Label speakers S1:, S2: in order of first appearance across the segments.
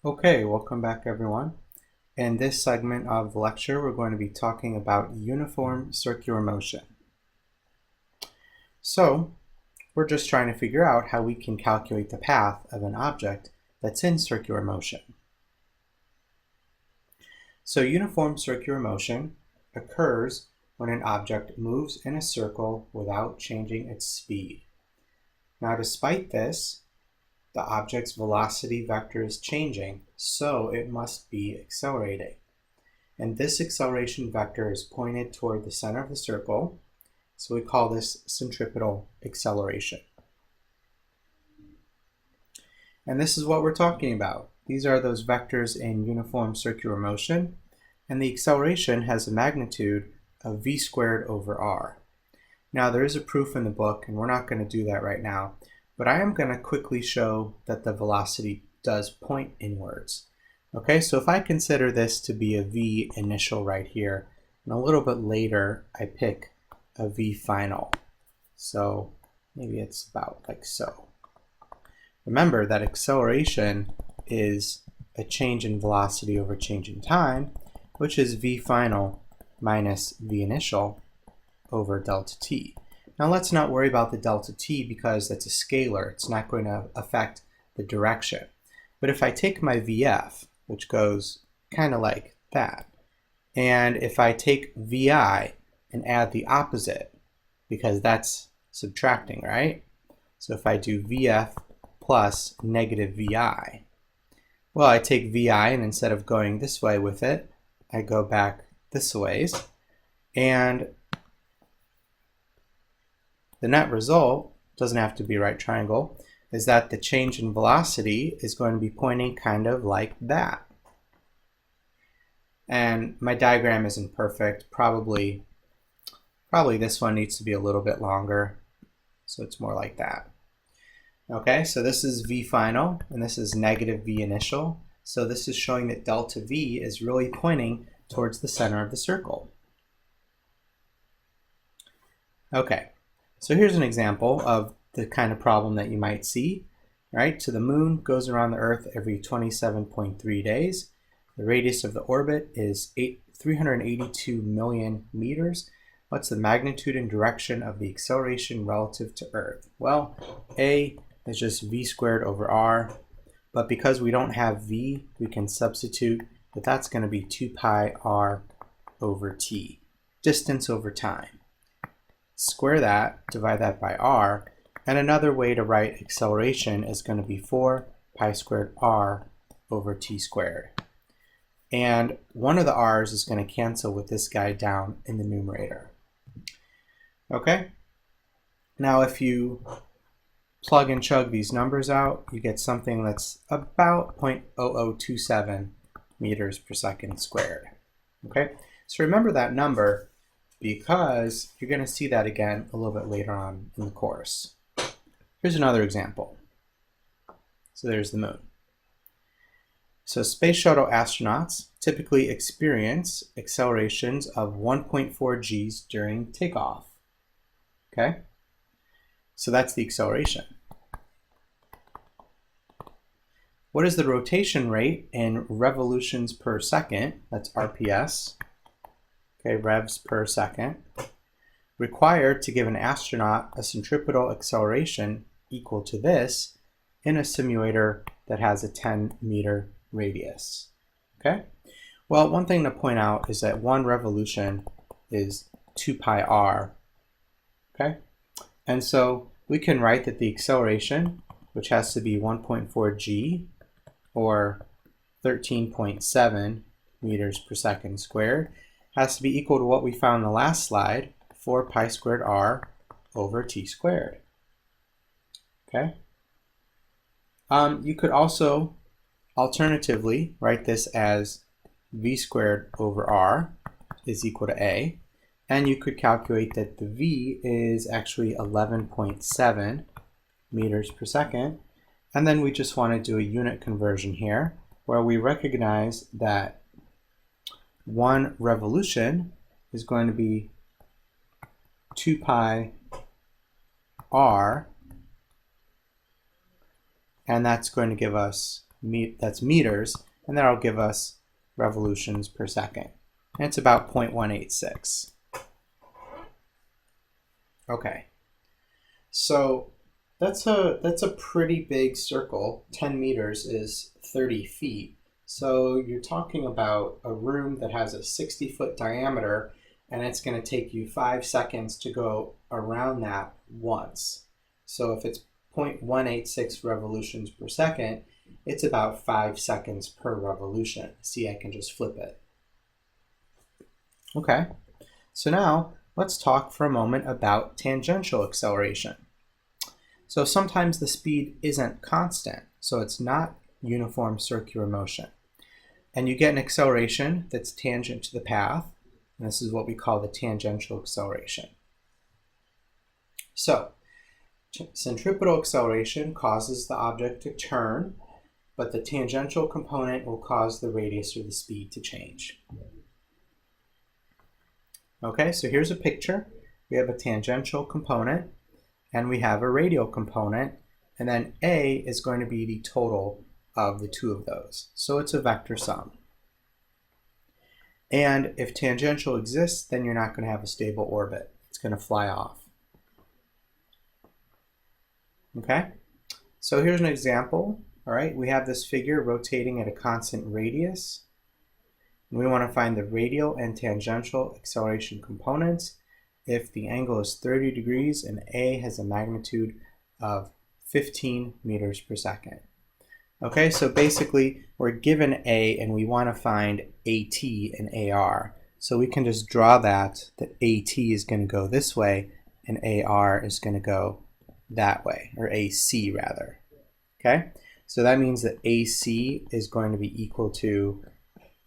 S1: Okay, welcome back everyone. In this segment of the lecture, we're going to be talking about uniform circular motion. So, we're just trying to figure out how we can calculate the path of an object that's in circular motion. So, uniform circular motion occurs when an object moves in a circle without changing its speed. Now, despite this, the object's velocity vector is changing, so it must be accelerating. And this acceleration vector is pointed toward the center of the circle, so we call this centripetal acceleration. And this is what we're talking about. These are those vectors in uniform circular motion, and the acceleration has a magnitude of v squared over r. Now there is a proof in the book, and we're not going to do that right now, but I am going to quickly show that the velocity does point inwards. Okay, so if I consider this to be a v initial right here, and a little bit later I pick a v final. So maybe it's about like so. Remember that acceleration is a change in velocity over change in time, which is v final minus v initial over delta t. Now let's not worry about the delta t because that's a scalar. It's not going to affect the direction. But if I take my vf, which goes kind of like that, and if I take vi and add the opposite, because that's subtracting, right? So if I do vf plus negative vi, well, I take vi and instead of going this way with it, I go back this ways, and the net result, doesn't have to be right triangle, is that the change in velocity is going to be pointing kind of like that. And my diagram isn't perfect. Probably this one needs to be a little bit longer, so it's more like that. Okay, so this is v final, and this is negative v initial. So this is showing that delta v is really pointing towards the center of the circle. Okay. So here's an example of the kind of problem that you might see, right? So the moon goes around the Earth every 27.3 days. The radius of the orbit is 382 million meters. What's the magnitude and direction of the acceleration relative to Earth? Well, A is just v squared over r, but because we don't have v, we can substitute that that's going to be 2 pi r over t, distance over time. Square that, divide that by r, and another way to write acceleration is going to be 4 pi squared r over t squared. And one of the r's is going to cancel with this guy down in the numerator. Okay? Now if you plug and chug these numbers out, you get something that's about 0.0027 meters per second squared. Okay? So remember that number, because you're going to see that again a little bit later on in the course. Here's another example. So there's the moon. So space shuttle astronauts typically experience accelerations of 1.4 g's during takeoff. Okay? So that's the acceleration. What is the rotation rate in revolutions per second? That's RPS. Okay, revs per second, required to give an astronaut a centripetal acceleration equal to this in a simulator that has a 10-meter radius. Okay? Well, one thing to point out is that one revolution is 2 pi r. Okay? And so we can write that the acceleration, which has to be 1.4 g, or 13.7 meters per second squared, has to be equal to what we found in the last slide, 4 pi squared r over t squared. Okay? You could also alternatively write this as v squared over r is equal to a, and you could calculate that the v is actually 11.7 meters per second, and then we just want to do a unit conversion here, where we recognize that one revolution is going to be 2 pi r, and that's going to give us that's meters, and that'll give us revolutions per second. And it's about 0.186. Okay, so that's a pretty big circle. 10 meters is 30 feet. So you're talking about a room that has a 60-foot diameter, and it's going to take you 5 seconds to go around that once. So if it's 0.186 revolutions per second, it's about 5 seconds per revolution. See, I can just flip it. Okay, so now let's talk for a moment about tangential acceleration. So sometimes the speed isn't constant, so it's not uniform circular motion. And you get an acceleration that's tangent to the path, and this is what we call the tangential acceleration. So centripetal acceleration causes the object to turn, but the tangential component will cause the radius or the speed to change. Okay, so here's a picture. We have a tangential component, and we have a radial component, and then A is going to be the total of the two of those. So it's a vector sum. And if tangential exists, then you're not going to have a stable orbit. It's going to fly off. Okay, so here's an example. All right, we have this figure rotating at a constant radius. And we want to find the radial and tangential acceleration components if the angle is 30 degrees and A has a magnitude of 15 meters per second. Okay, so basically we're given A and we want to find AT and AR. So we can just draw that AT is going to go this way and AR is going to go that way, or AC rather. Okay, so that means that AC is going to be equal to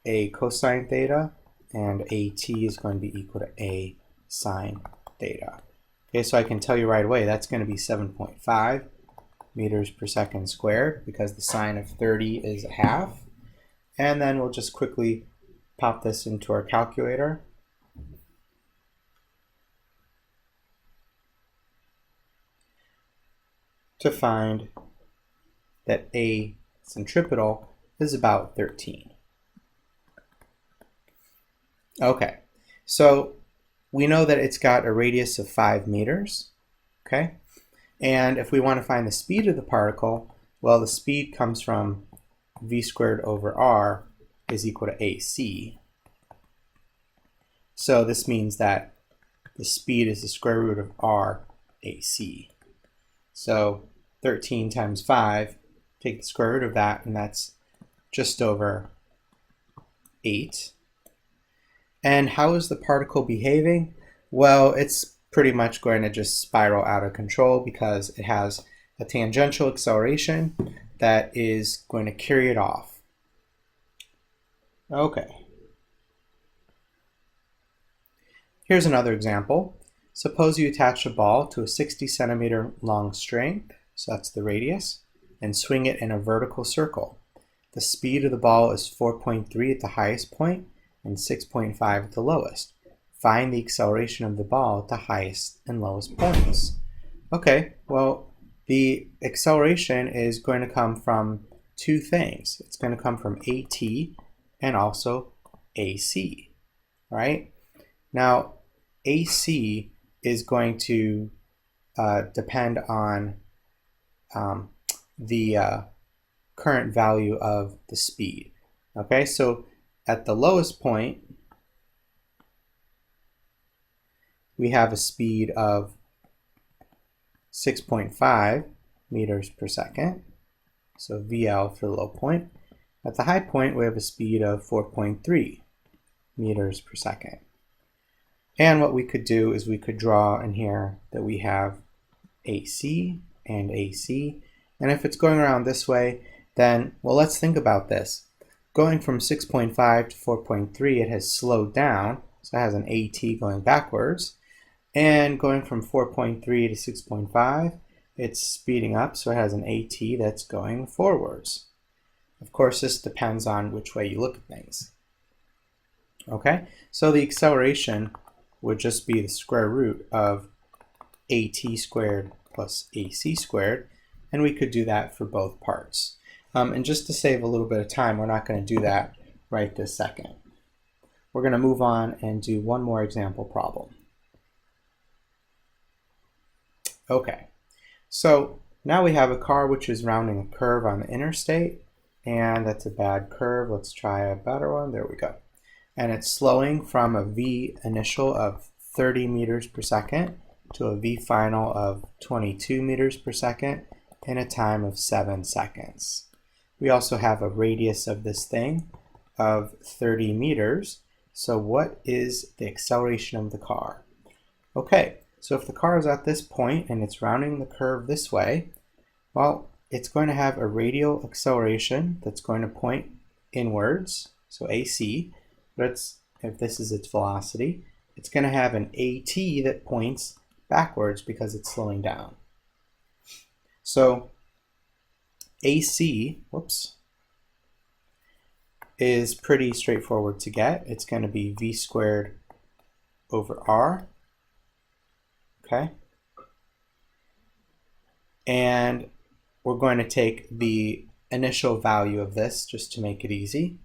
S1: A cosine theta and AT is going to be equal to A sine theta. Okay, so I can tell you right away that's going to be 7.5 meters per second squared because the sine of 30 is a half. And then we'll just quickly pop this into our calculator. To find that A centripetal is about 13. Okay, so we know that it's got a radius of 5 meters, okay? And if we want to find the speed of the particle, well, the speed comes from v squared over r is equal to AC. So this means that the speed is the square root of r AC. So 13 times 5, take the square root of that, and that's just over 8. And how is the particle behaving? Well, it's pretty much going to just spiral out of control because it has a tangential acceleration that is going to carry it off. Okay. Here's another example. Suppose you attach a ball to a 60 centimeter long string, so that's the radius, and swing it in a vertical circle. The speed of the ball is 4.3 at the highest point and 6.5 at the lowest. Find the acceleration of the ball at the highest and lowest points. Okay, well, the acceleration is going to come from two things. It's going to come from AT and also AC, right? Now, AC is going to depend on the current value of the speed. Okay, so at the lowest point, we have a speed of 6.5 meters per second, so VL for the low point. At the high point, we have a speed of 4.3 meters per second. And what we could do is we could draw in here that we have AC and AC. And if it's going around this way, then, well, let's think about this. Going from 6.5 to 4.3, it has slowed down, so it has an AT going backwards. And going from 4.3 to 6.5, it's speeding up, so it has an AT that's going forwards. Of course, this depends on which way you look at things. Okay, so the acceleration would just be the square root of AT squared plus AC squared, and we could do that for both parts. And just to save a little bit of time, we're not going to do that right this second. We're going to move on and do one more example problem. Okay, so now we have a car which is rounding a curve on the interstate, and that's a bad curve. Let's try a better one. There we go. And it's slowing from a V initial of 30 meters per second to a V final of 22 meters per second in a time of 7 seconds. We also have a radius of this thing of 30 meters. So what is the acceleration of the car? Okay, so if the car is at this point and it's rounding the curve this way, well, it's going to have a radial acceleration that's going to point inwards, so AC, but if this is its velocity, it's going to have an AT that points backwards because it's slowing down. So AC, is pretty straightforward to get. It's going to be V squared over R, okay? And we're going to take the initial value of this just to make it easy.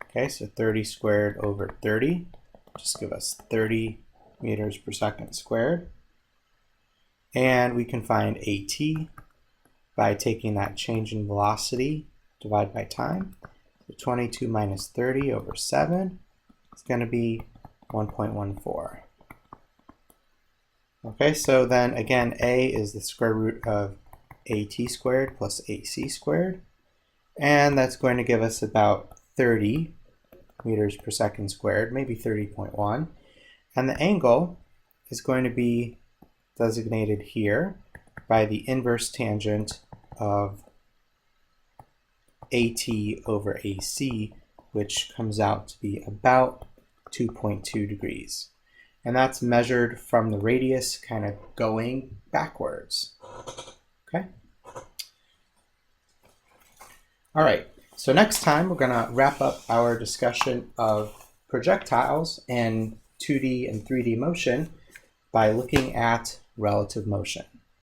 S1: Okay, so 30 squared over 30, just give us 30 meters per second squared. And we can find AT by taking that change in velocity divided by time. So 22 minus 30 over 7 is going to be 1.14. Okay, so then again, A is the square root of AT squared plus AC squared, and that's going to give us about 30 meters per second squared, maybe 30.1, and the angle is going to be designated here by the inverse tangent of AT over AC, which comes out to be about 2.2 degrees. And that's measured from the radius kind of going backwards. Okay? All right, so next time we're going to wrap up our discussion of projectiles and 2D and 3D motion by looking at relative motion.